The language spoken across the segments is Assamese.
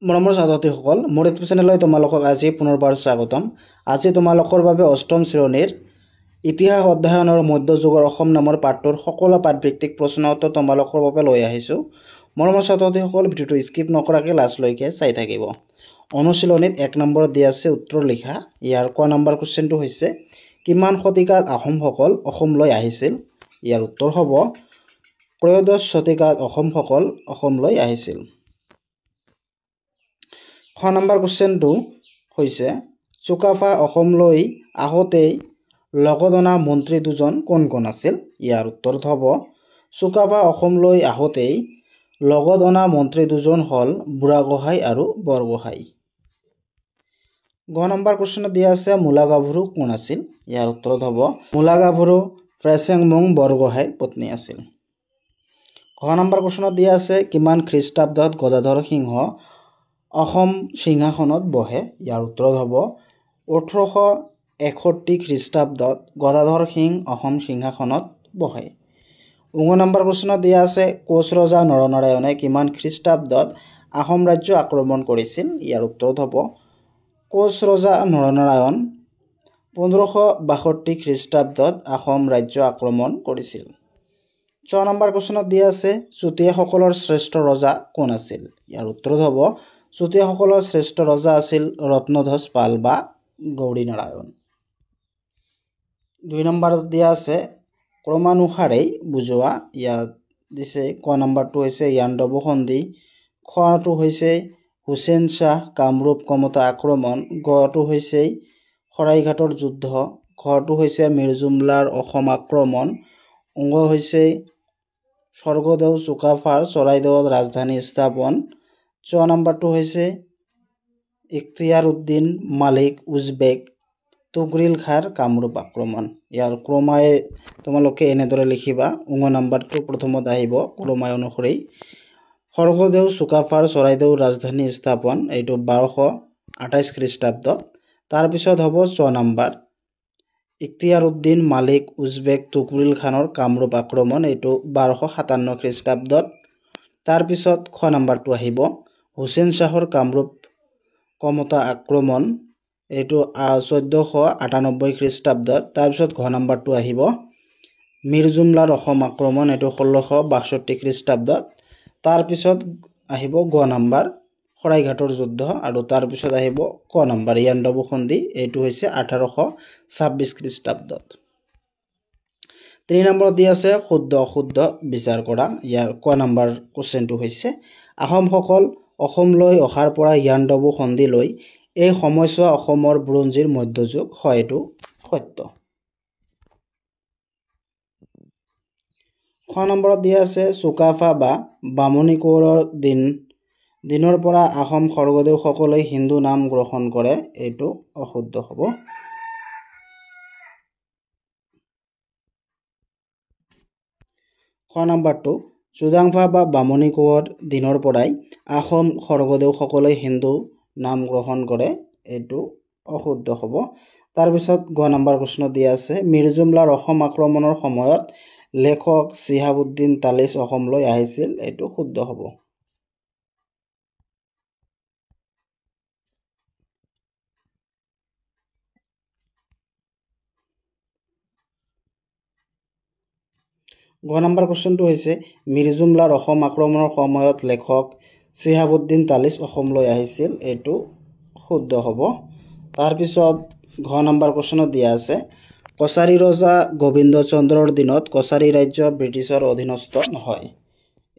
মৰমৰ ছাত্ৰছাত্ৰীসকল, মোৰ ইউটিউব চেনেললৈ তোমালোকক আজি পুনৰবাৰ স্বাগতম। আজি তোমালোকৰ বাবে অষ্টম শ্ৰেণীৰ ইতিহাস অধ্যয়নৰ মধ্যযুগৰ অসম নামৰ পাঠটোৰ সকলো পাঠভিত্তিক প্ৰশ্ন উত্তৰ তোমালোকৰ বাবে লৈ আহিছোঁ। মৰমৰ ছাত্ৰছাত্ৰীসকল, ভিডিঅ'টো স্কিপ নকৰাকৈ লাষ্টলৈকে চাই থাকিব। অনুশীলনীত 1 নম্বৰত দিয়া আছে উত্তৰ লিখা। ইয়াৰ ক নম্বৰ কুৱেশ্যনটো হৈছে কিমান শতিকাত আহোমসকল অসমলৈ আহিছিল? ইয়াৰ উত্তৰ হ'ব ত্ৰয়োদশ শতিকাত আহোমসকল অসমলৈ আহিছিল। খ নম্বৰ কুৱেশ্যনটো হৈছে চুকাফা অসমলৈ আহোঁতেই লগত অনা মন্ত্ৰী দুজন কোন কোন আছিল? ইয়াৰ উত্তৰ হ'ব চুকাফা অসমলৈ আহোঁতেই লগত অনা মন্ত্ৰী দুজন হ'ল বুঢ়াগোহাঁই আৰু বৰগোহাঁই। গ নম্বৰ কুৱেশ্যনত দিয়া আছে মূলা গাভৰু কোন আছিল? ইয়াৰ উত্তৰ হ'ব মূলা গাভৰু ফ্ৰেচেংমুং বৰগোহাঁইৰ পত্নী আছিল। ঘ নম্বৰ কুৱেশ্যনত দিয়া আছে কিমান খ্ৰীষ্টাব্দত গদাধৰ সিংহ অসম সিংহাসনত বহে? ইয়াৰ উত্তৰ হ'ব 1861 খ্ৰীষ্টাব্দত গদাধৰ সিং অসম সিংহাসনত বহে। ঙ নম্বৰ কুৱেশ্যনত দিয়া আছে কোচ ৰজা নৰনাৰায়ণে কিমান খ্ৰীষ্টাব্দত আহোম ৰাজ্য আক্ৰমণ কৰিছিল? ইয়াৰ উত্তৰ হ'ব কোচ ৰজা নৰনাৰায়ণ 1562 খ্ৰীষ্টাব্দত আহোম ৰাজ্য আক্ৰমণ কৰিছিল। ছ নম্বৰ কুৱেশ্যনত দিয়া আছে চুতীয়াসকলৰ শ্ৰেষ্ঠ ৰজা কোন আছিল? ইয়াৰ উত্তৰ হ'ব চুতীয়াসকলৰ শ্ৰেষ্ঠ ৰজা আছিল ৰত্নধ্বজ পাল বা গৌৰী নাৰায়ণ। 2 নম্বৰত দিয়া আছে ক্ৰমানুসাৰেই বুজোৱা। ইয়াত দিছে ক নম্বৰটো হৈছে ইয়াণ্ডাবু সন্ধি, খটো হৈছে হুছেইন শ্বাহ কামৰূপ কমতা আক্ৰমণ, গটো হৈছে শৰাইঘাটৰ যুদ্ধ, ঘটো হৈছে মিৰ জুমলাৰ অসম আক্ৰমণ, ঙ হৈছে স্বৰ্গদেউ চুকাফাৰ চৰাইদেউত ৰাজধানী স্থাপন, চ নম্বৰটো হৈছে ইখতিয়াৰ উদ্দিন মালিক উজবেক তুগৰিল খাৰ কামৰূপ আক্ৰমণ। ইয়াৰ ক্ৰমাই তোমালোকে এনেদৰে লিখিবা। ঙ নম্বৰটো প্ৰথমত আহিব ক্ৰমাই অনুসৰি স্বৰ্গদেউ চুকাফাৰ চৰাইদেউ ৰাজধানী স্থাপন, এইটো 1228 খ্ৰীষ্টাব্দত। তাৰপিছত হ'ব চ নম্বৰ ইখতিয়াৰ উদ্দিন মালিক উজবেক তুগৰিল খানৰ কামৰূপ আক্ৰমণ, এইটো 1257 খ্ৰীষ্টাব্দত। তাৰপিছত খ নম্বৰটো আহিব হুছেইন শ্বাহৰ কামৰূপ কমতা আক্ৰমণ, এইটো 1498 খ্ৰীষ্টাব্দত। তাৰপিছত ঘ নম্বৰটো আহিব মিৰ জুমলাৰ অসম আক্ৰমণ, এইটো 1662 খ্ৰীষ্টাব্দত। তাৰপিছত আহিব গ নম্বৰ শৰাইঘাটৰ যুদ্ধ, আৰু তাৰপিছত আহিব ক নম্বৰ ইয়াণ্ডাবু সন্ধি, এইটো হৈছে 1826 খ্ৰীষ্টাব্দত। 3 নম্বৰত দি আছে শুদ্ধ অশুদ্ধ বিচাৰ কৰা। ইয়াৰ ক নম্বৰ কুৱেশ্যনটো হৈছে আহোমসকল অসমলৈ অহাৰ পৰা ইয়াণ্ডাবু সন্ধিলৈ এই সময়ছোৱা অসমৰ বুৰঞ্জীৰ মধ্যযুগ হয়, এইটো সত্য। খ নম্বৰত দিয়া আছে চুকাফা বা বামুণী কোঁৱৰৰ দিনৰ পৰা আহোম স্বৰ্গদেউসকলে হিন্দু নাম গ্ৰহণ কৰে, এইটো অশুদ্ধ হ'ব। খ নম্বৰটো চুডাংফা বা বামুণী কোঁৱৰ দিনৰ পৰাই আহোম স্বৰ্গদেউসকলে হিন্দু নাম গ্ৰহণ কৰে, এইটো অশুদ্ধ হ'ব। তাৰপিছত গ নম্বৰ প্ৰশ্ন দিয়া আছে মিৰ জুমলাৰ অসম আক্ৰমণৰ সময়ত লেখক চিহাবুদ্দিন তালিচ অসমলৈ আহিছিল, এইটো শুদ্ধ হ'ব। গ নম্বৰ কুৱেশ্যনটো হৈছে মিৰ জুমলাৰ অসম আক্ৰমণৰ সময়ত লেখক চিহাবুদ্দিন তালিচ অসমলৈ আহিছিল, এইটো শুদ্ধ হ'ব। তাৰপিছত ঘ নম্বৰ কুৱেশ্যনত দিয়া আছে কছাৰী ৰজা গোবিন্দ চন্দ্ৰৰ দিনত কছাৰী ৰাজ্য ব্ৰিটিছৰ অধীনস্থ নহয়,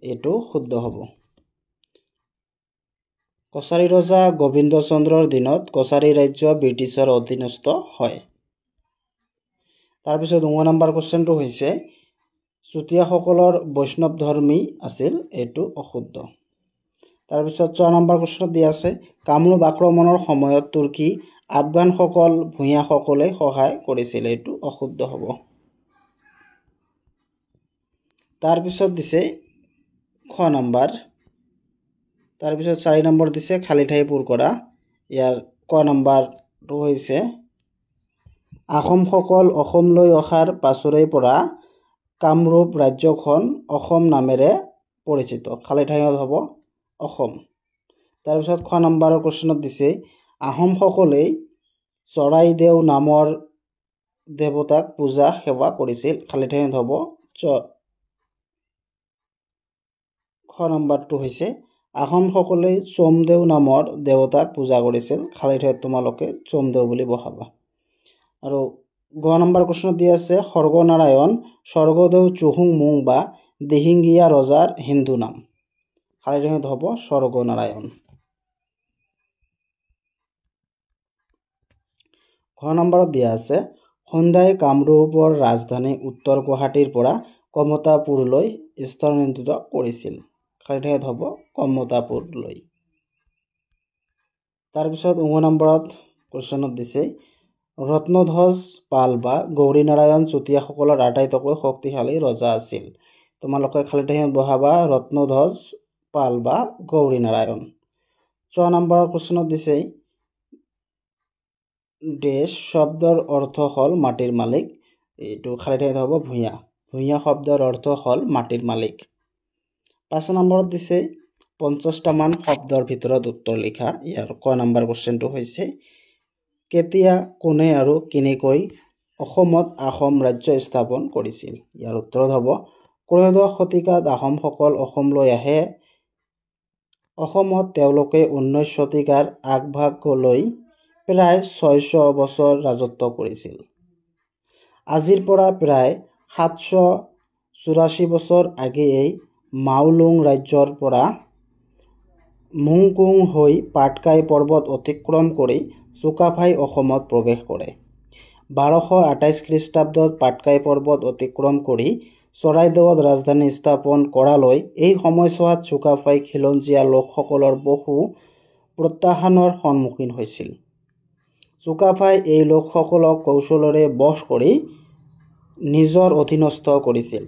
এইটো শুদ্ধ হ'ব। কছাৰী ৰজা গোবিন্দ চন্দ্ৰৰ দিনত কছাৰী ৰাজ্য ব্ৰিটিছৰ অধীনস্থ হয়। তাৰপিছত ঙ নম্বৰ কুৱেশ্যনটো হৈছে চুতীয়াসকলৰ বৈষ্ণৱ ধৰ্মী আছিল, এইটো অশুদ্ধ। তাৰপিছত ছ নম্বৰ কুৱেশ্যনত দিয়া আছে কামৰূপ আক্ৰমণৰ সময়ত তুৰ্কী আফগানসকল ভূঞাসকলে সহায় কৰিছিল, এইটো অশুদ্ধ হ'ব। তাৰপিছত দিছে খ নম্বৰ, তাৰপিছত 4 নম্বৰ দিছে খালী ঠাই পূৰ কৰা। ইয়াৰ ক নম্বৰটো হৈছে আহোমসকল অসমলৈ অহাৰ পাছৰে পৰা কামৰূপ ৰাজ্যখন অসম নামেৰে পৰিচিত, খালী ঠাইত হ'ব অসম। তাৰপিছত খ নম্বৰৰ কুৱেশ্যনত দিছে আহোমসকলে চৰাইদেউ নামৰ দেৱতাক পূজা সেৱা কৰিছিল। খালী ঠাইত হ'ব খ নম্বৰটো হৈছে আহোমসকলে চোমদেউ নামৰ দেৱতাক পূজা কৰিছিল। খালী ঠাইত তোমালোকে চোমদেউ বুলি বহাবা। আৰু গ নম্বৰ কুৱেশ্যনত দি আছে স্বৰ্গনাৰায়ণ স্বৰ্গদেউ চুহুংমুং বা দিহিঙীয়া ৰজাৰ হিন্দু নাম। খালী ঠাইত হ'ব স্বৰ্গনাৰায়ণ। ঘ নম্বৰত দিয়া আছে সন্ধ্যাই কামৰূপৰ ৰাজধানী উত্তৰ গুৱাহাটীৰ পৰা কমতাপুৰলৈ স্থানান্তৰিত কৰিছিল। খালী ঠাইত হ'ব কমতাপুৰলৈ। তাৰপিছত 9 নম্বৰত কুৱেশ্যনত দিছে ৰত্নধ্বজ পাল বা গৌৰীনাৰায়ণ চুতীয়াসকলৰ আটাইতকৈ শক্তিশালী ৰজা আছিল। তোমালোকে খালী ঠাইত বহাবা ৰত্নধ্বজ পাল বা গৌৰীনাৰায়ণ। 6 নম্বৰৰ কুৱেশ্যনত দিছে দেশ শব্দৰ অৰ্থ হ'ল মাটিৰ মালিক। এইটো খালী ঠাইত হ'ব ভূঞা। ভূঞা শব্দৰ অৰ্থ হ'ল মাটিৰ মালিক। 5 নম্বৰত দিছে 50টামান শব্দৰ ভিতৰত উত্তৰ লিখা। ইয়াৰ ক নম্বৰ কুৱেশ্যনটো হৈছে কেতিয়া কোনে আৰু কেনেকৈ অসমত আহোম ৰাজ্য স্থাপন কৰিছিল। ইয়াৰ উত্তৰত হ'ব ত্ৰয়োদশ শতিকাত আহোমসকল অসমলৈ আহে। অসমত তেওঁলোকে 19 শতিকাৰ আগভাগলৈ প্ৰায় 600 বছৰ ৰাজত্ব কৰিছিল। আজিৰ পৰা প্ৰায় 784 বছৰ আগেয়ে মাওলুং ৰাজ্যৰ পৰা মুংকুং হৈ পাটকাই পৰ্বত অতিক্ৰম কৰি চুকাফাই অসমত প্ৰৱেশ কৰে। 1228 খ্ৰীষ্টাব্দত পাটকাই পৰ্বত অতিক্ৰম কৰি চৰাইদেউত ৰাজধানী স্থাপন কৰালৈ এই সময়ছোৱাত চুকাফাই খিলঞ্জীয়া লোকসকলৰ বহু প্ৰত্যাহ্বানৰ সন্মুখীন হৈছিল। চুকাফাই এই লোকসকলক কৌশলেৰে বশ কৰি নিজৰ অধীনস্থ কৰিছিল।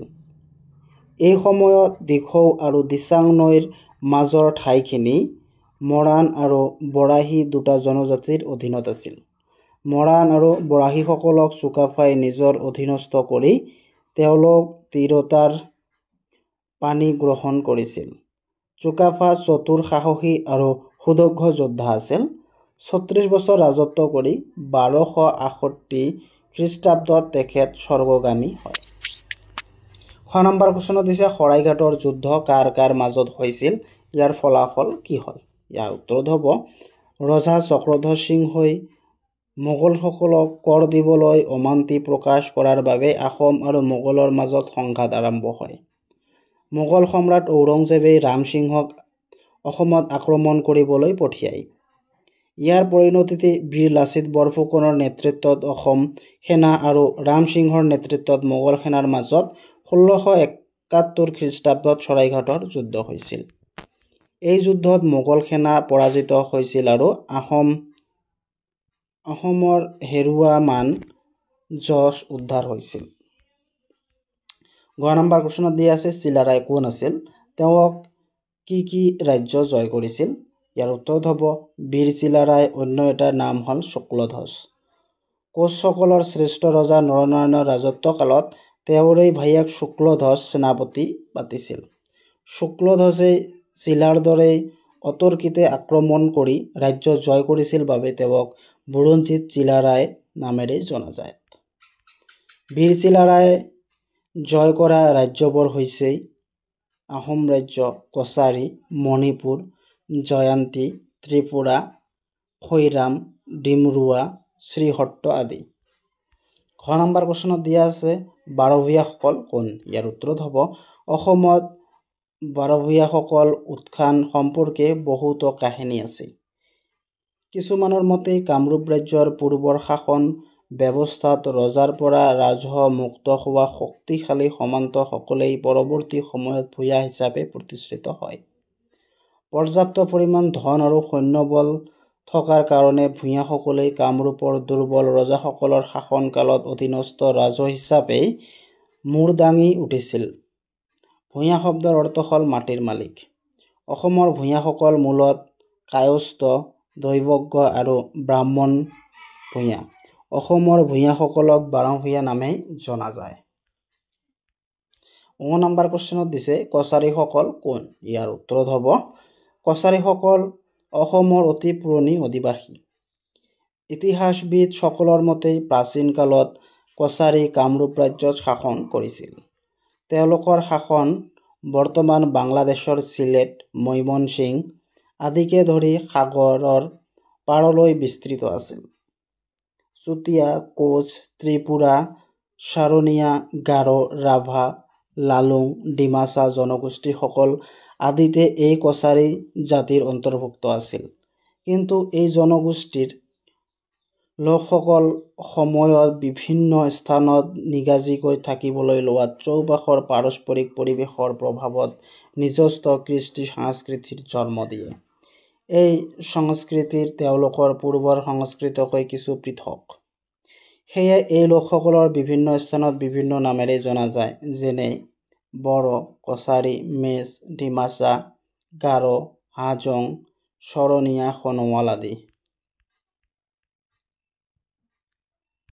এই সময়ত দিখৌ আৰু দিচাং নৈৰ মাজৰ ঠাইখিনি মৰাণ আৰু বৰাহী দুটা জনজাতিৰ অধীনত আছিল। মৰাণ আৰু বৰাহীসকলক চুকাফাই নিজৰ অধীনস্থ কৰি তেওঁলোক তিৰোতাৰ পানী গ্ৰহণ কৰিছিল। চুকাফা চতুৰ সাহসী আৰু সুদক্ষ যোদ্ধা আছিল। 36 বছৰ ৰাজত্ব কৰি 1268 খ্ৰীষ্টাব্দত তেখেত স্বৰ্গগামী হয়। খ নম্বৰ কুৱেশ্যনত দিছে শৰাইঘাটৰ যুদ্ধ কাৰ কাৰ মাজত হৈছিল। ইয়াৰ ফলাফল কি হ'ল। ইয়াৰ উত্তৰত হ'ব ৰজা চক্ৰধ্বজ সিংহই মোগলসকলক কৰ দিবলৈ অমান্তি প্ৰকাশ কৰাৰ বাবে আহোম আৰু মোগলৰ মাজত সংঘাত আৰম্ভ হয়। মোগল সম্ৰাট ঔৰংজেবে ৰামসিংহক অসমত আক্ৰমণ কৰিবলৈ পঠিয়ায়। ইয়াৰ পৰিণতিতে বীৰ লাচিত বৰফুকনৰ নেতৃত্বত অসম সেনা আৰু ৰামসিংহৰ নেতৃত্বত মোগল সেনাৰ মাজত 1671 খ্ৰীষ্টাব্দত শৰাইঘাটৰ যুদ্ধ হৈছিল। এই যুদ্ধত মোগল সেনা পৰাজিত হৈছিল আৰু অসমৰ হেৰুৱা মান যশ উদ্ধাৰ হৈছিল। গ নম্বৰ কুৱেশ্যনত দিয়া আছে চিলাৰায় কোন আছিল। তেওঁক কি ৰাজ্য জয় কৰিছিল। ইয়াৰ উত্তৰত হ'ব বীৰ চিলাৰায় অন্য এটা নাম হ'ল শুক্লধ্বজ। কোচসকলৰ শ্ৰেষ্ঠ ৰজা নৰনাৰায়ণৰ ৰাজত্ব কালত তেওঁৰেই ভায়েক শুক্লধ্বজ সেনাপতি পাতিছিল। শুক্লধ্বজে চিলাৰ দৰে অতৰ্কিতে আক্ৰমণ কৰি ৰাজ্য জয় কৰিছিল বাবে তেওঁক বুৰঞ্জীত চিলাৰায় নামেৰে জনাজাত। বীৰ চিলাৰায়ে জয় কৰা ৰাজ্যবোৰ হৈছে আহোম ৰাজ্য, কছাৰী, মণিপুৰ, জয়ন্তী, ত্ৰিপুৰা, খৈৰাম, ডিমৰুৱা, শ্ৰীহট্ট আদি। ঘ নম্বৰ কুৱেশ্যনত দিয়া আছে বাৰভূঞাসকল কোন। ইয়াৰ উত্তৰত হ'ব অসমত বাৰভূঞাসকল উত্থান সম্পৰ্কে বহুতো কাহিনী আছে। কিছুমানৰ মতে কামৰূপ ৰাজ্যৰ পূৰ্বৰ শাসন ব্যৱস্থাত ৰজাৰ পৰা ৰাজহ মুক্ত হোৱা শক্তিশালী সামন্তসকলেই পৰৱৰ্তী সময়ত ভূঞা হিচাপে প্ৰতিষ্ঠিত হয়। পৰ্যাপ্ত পৰিমাণ ধন আৰু সৈন্যবল থকাৰ কাৰণে ভূঞাসকলেই কামৰূপৰ দুৰ্বল ৰজাসকলৰ শাসনকালত অধীনস্থ ৰাজহ হিচাপে মূৰ দাঙি উঠিছিল। ভূঞা শব্দৰ অৰ্থ হ'ল মাটিৰ মালিক। অসমৰ ভূঞাসকল মূলত কায়স্থ, দৈৱজ্ঞ আৰু ব্ৰাহ্মণ ভূঞা। অসমৰ ভূঞাসকলক বাৰভূঞা নামে জনা যায়। 9 নম্বৰ কুৱেশ্যনত দিছে কছাৰীসকল কোন। ইয়াৰ উত্তৰত হ'ব কছাৰীসকল অসমৰ অতি পুৰণি অধিবাসী। ইতিহাসবিদসকলৰ মতে প্ৰাচীন কালত কছাৰী কামৰূপ ৰাজ্যত শাসন কৰিছিল। তেওঁলোকৰ শাসন বৰ্তমান বাংলাদেশৰ চিলেট, ময়মনসিং আদিকে ধৰি সাগৰৰ পাৰলৈ বিস্তৃত আছিল। চুতীয়া, কোচ, ত্ৰিপুৰা, চাৰণীয়া, গাৰো, ৰাভা, লালুং, ডিমাছা জনগোষ্ঠীসকল আদিতে এই কছাৰী জাতিৰ অন্তৰ্ভুক্ত আছিল। কিন্তু এই জনগোষ্ঠীৰ লোকসকল সময়ত বিভিন্ন স্থানত নিগাজীকৈ থাকিবলৈ লোৱাত চৌপাশৰ পাৰস্পৰিক পৰিৱেশৰ প্ৰভাৱত নিজস্ব কৃষ্টি সংস্কৃতিৰ জন্ম দিয়ে। এই সংস্কৃতিৰ তেওঁলোকৰ পূৰ্বৰ সংস্কৃতিতকৈ কিছু পৃথক। সেয়ে এই লোকসকলৰ বিভিন্ন স্থানত বিভিন্ন নামেৰে জনা যায়, যেনে বড়ো, কছাৰী, মেচ, ডিমাছা, গাৰো, হাজং, চৰণীয়া, সোণোৱাল আদি।